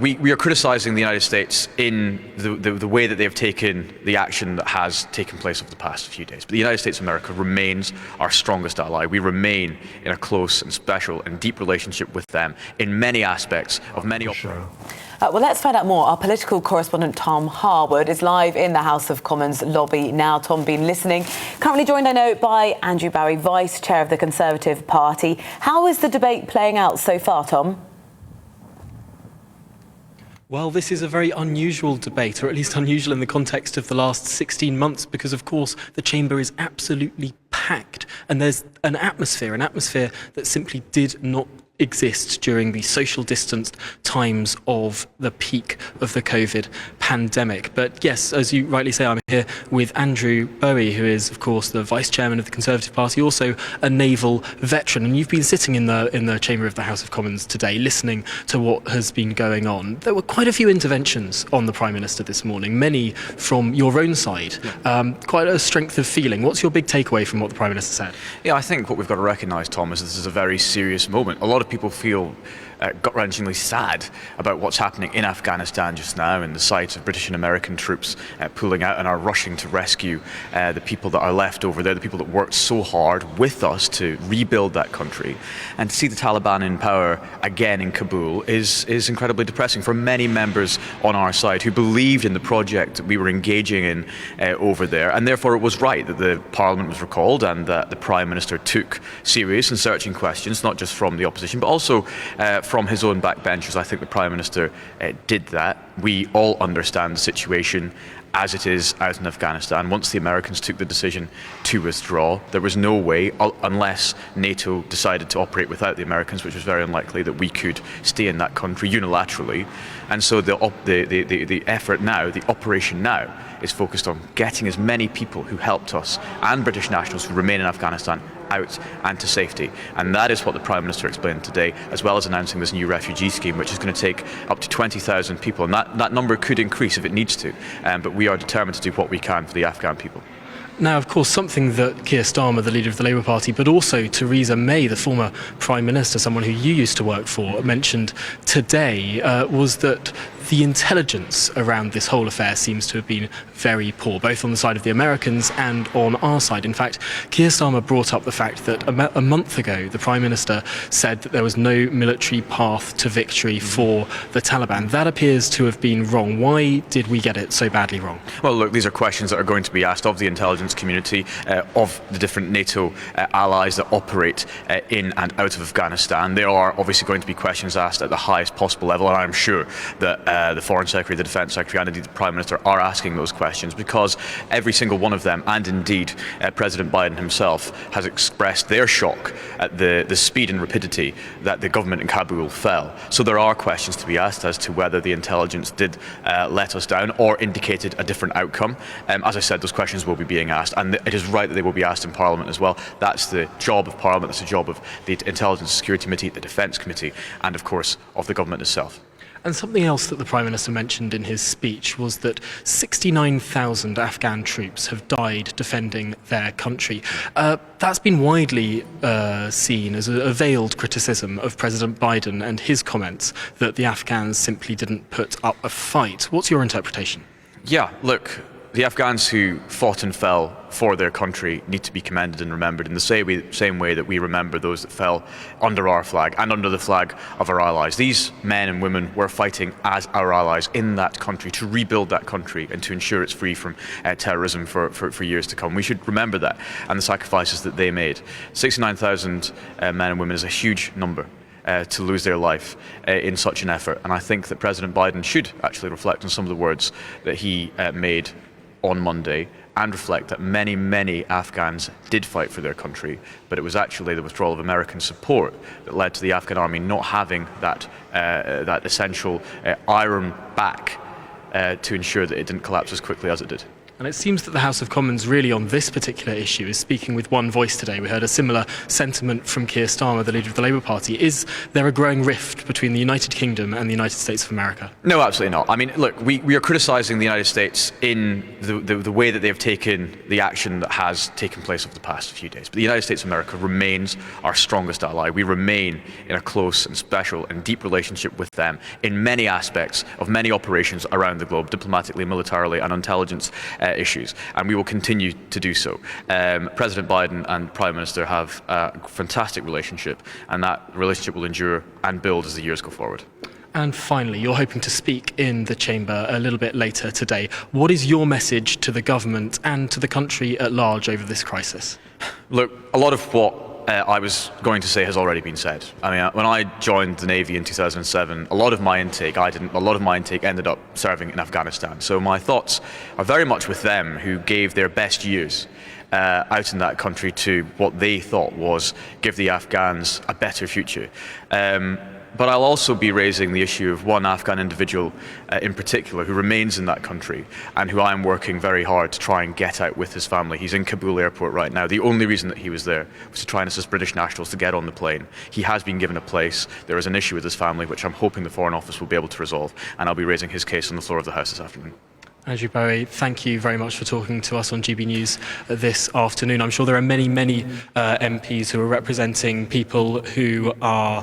We are criticising the United States in the way that they have taken the action that has taken place over the past few days. But the United States of America remains our strongest ally. We remain in a close and special and deep relationship with them in many aspects of many operations. Well, let's find out more. Our political correspondent Tom Harwood is live in the House of Commons lobby now. Tom, been listening. Currently joined, I know, by Andrew Barry, Vice Chair of the Conservative Party. How is the debate playing out so far, Tom? Well, this is a very unusual debate, or at least unusual in the context of the last 16 months, because, of course, the chamber is absolutely packed. And there's an atmosphere that simply did not exist during the social distanced times of the peak of the COVID pandemic. But yes, as you rightly say, I'm here with Andrew Bowie, who is, of course, the Vice Chairman of the Conservative Party, also a naval veteran. And you've been sitting in the chamber of the House of Commons today, listening to what has been going on. There were quite a few interventions on the Prime Minister this morning, many from your own side. Quite a strength of feeling. What's your big takeaway from what the Prime Minister said? Yeah, I think what we've got to recognise, Tom, is this is a very serious moment. A lot of people feel gut-wrenchingly sad about what's happening in Afghanistan just now, and the sight of British and American troops pulling out and are rushing to rescue the people that are left over there, the people that worked so hard with us to rebuild that country. And to see the Taliban in power again in Kabul is incredibly depressing for many members on our side who believed in the project that we were engaging in over there. And therefore it was right that the Parliament was recalled and that the Prime Minister took serious and searching questions, not just from the opposition, but also from his own backbenchers. I think the Prime Minister did that. We all understand the situation as it is out in Afghanistan. Once the Americans took the decision to withdraw, there was no way, unless NATO decided to operate without the Americans, which was very unlikely, that we could stay in that country unilaterally. And so the effort now, the operation now, is focused on getting as many people who helped us and British nationals who remain in Afghanistan out and to safety. And that is what the Prime Minister explained today, as well as announcing this new refugee scheme, which is going to take up to 20,000 people. And that number could increase if it needs to. But we are determined to do what we can for the Afghan people. Now, of course, something that Keir Starmer, the leader of the Labour Party, but also Theresa May, the former Prime Minister, someone who you used to work for, mentioned today was that the intelligence around this whole affair seems to have been very poor, both on the side of the Americans and on our side. In fact, Keir Starmer brought up the fact that a month ago, the Prime Minister said that there was no military path to victory for the Taliban. That appears to have been wrong. Why did we get it so badly wrong? Well, look, these are questions that are going to be asked of the intelligence community, of the different NATO allies that operate in and out of Afghanistan. There are obviously going to be questions asked at the highest possible level, and I'm sure that the Foreign Secretary, the Defence Secretary, and indeed the Prime Minister are asking those questions, because every single one of them, and indeed President Biden himself, has expressed their shock at the speed and rapidity that the government in Kabul fell. So there are questions to be asked as to whether the intelligence did let us down or indicated a different outcome. As I said, those questions will be being asked, and it is right that they will be asked in Parliament as well. That's the job of Parliament, that's the job of the Intelligence and Security Committee, the Defence Committee, and of course of the government itself. And something else that the Prime Minister mentioned in his speech was that 69,000 Afghan troops have died defending their country. That's been widely seen as a veiled criticism of President Biden and his comments that the Afghans simply didn't put up a fight. What's your interpretation? Yeah, look, the Afghans who fought and fell for their country need to be commended and remembered in the same way that we remember those that fell under our flag and under the flag of our allies. These men and women were fighting as our allies in that country to rebuild that country and to ensure it's free from terrorism for years to come. We should remember that and the sacrifices that they made. 69,000 men and women is a huge number to lose their life in such an effort. And I think that President Biden should actually reflect on some of the words that he made on Monday and reflect that many, many Afghans did fight for their country, but it was actually the withdrawal of American support that led to the Afghan army not having that essential iron back to ensure that it didn't collapse as quickly as it did. And it seems that the House of Commons really on this particular issue is speaking with one voice today. We heard a similar sentiment from Keir Starmer, the leader of the Labour Party. Is there a growing rift between the United Kingdom and the United States of America? No, absolutely not. I mean, look, we are criticising the United States in the way that they've taken the action that has taken place over the past few days. But the United States of America remains our strongest ally. We remain in a close and special and deep relationship with them in many aspects of many operations around the globe, diplomatically, militarily and intelligence issues, and we will continue to do so. President Biden and Prime Minister have a fantastic relationship, and that relationship will endure and build as the years go forward. And finally, you're hoping to speak in the chamber a little bit later today. What is your message to the government and to the country at large over this crisis? Look, a lot of what I was going to say has already been said. I mean, when I joined the Navy in 2007, a lot of my intake ended up serving in Afghanistan. So my thoughts are very much with them who gave their best years out in that country to what they thought was give the Afghans a better future. But I'll also be raising the issue of one Afghan individual in particular who remains in that country and who I'm working very hard to try and get out with his family. He's in Kabul airport right now. The only reason that he was there was to try and assist British nationals to get on the plane. He has been given a place. There is an issue with his family which I'm hoping the Foreign Office will be able to resolve, and I'll be raising his case on the floor of the House this afternoon. Andrew Bowie, thank you very much for talking to us on GB News this afternoon. I'm sure there are many MPs who are representing people who are